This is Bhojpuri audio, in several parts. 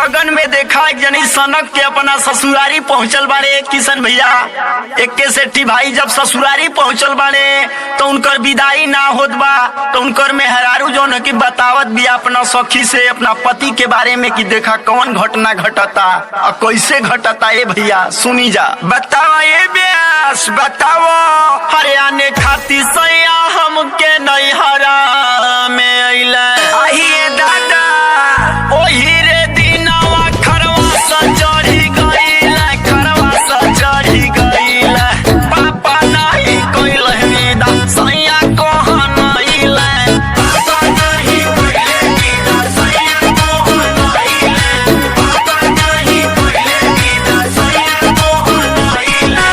लगन में देखा एक जनी सनक के अपना ससुरारी पहुंचल बाड़े किशन भैया। एक सेठी भाई जब ससुरारी पहुंचल बाड़े तो उनकर विदाई ना होत बा, तो उनकर मेहरारू जो न की बतावत भी अपना सखी से अपना पति के बारे में कि देखा कौन घटना घटता और कैसे घटता। ए भैया सुनी जा, बताओ ये ब्यास बताओ। हरियाणे खाती सैया हमके नैहरा में अइला आहिए दादा ओही रे दिनवा खरवा स चढ़ी गइला, खरवा स चढ़ी गइला। पापा नहीं कइल विदा सैया कहन अइला, पापा नहीं कइले विदा सैया कहन अइला, पापा नहीं कइले विदा सैया कहन अइला।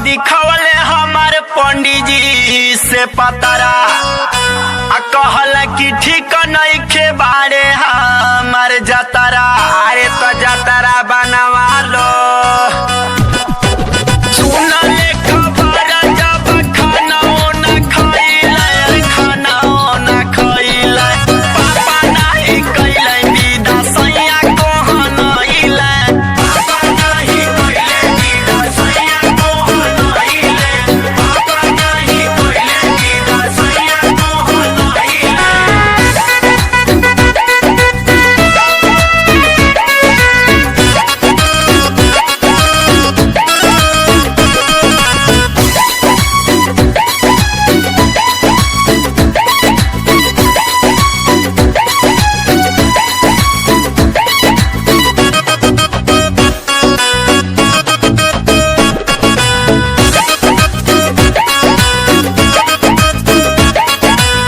दिखवले हमारे पंडित जी से पतरा आ कहल कि ठीक नहीं खे बारे हमारे जतरा। अरे तो जतरा बनवा लो सुन ले खबर जब खाना न खइले, खाना न खइले। पापा नहीं कइले विदा सैया कहन अइले, पापा नहीं कइले विदा सैया कहन अइले, पापा नहीं कइले विदा सैया कहन अइले।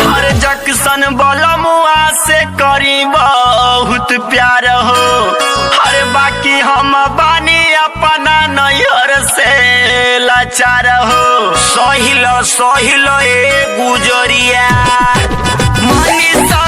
हर जक्सन बलमुआ से करी बहुत प्यार हो। हर बाकी हम बानी अपना नैहर से लाचार हो। सहिलो सहिलो ए गुजरिया मनीषा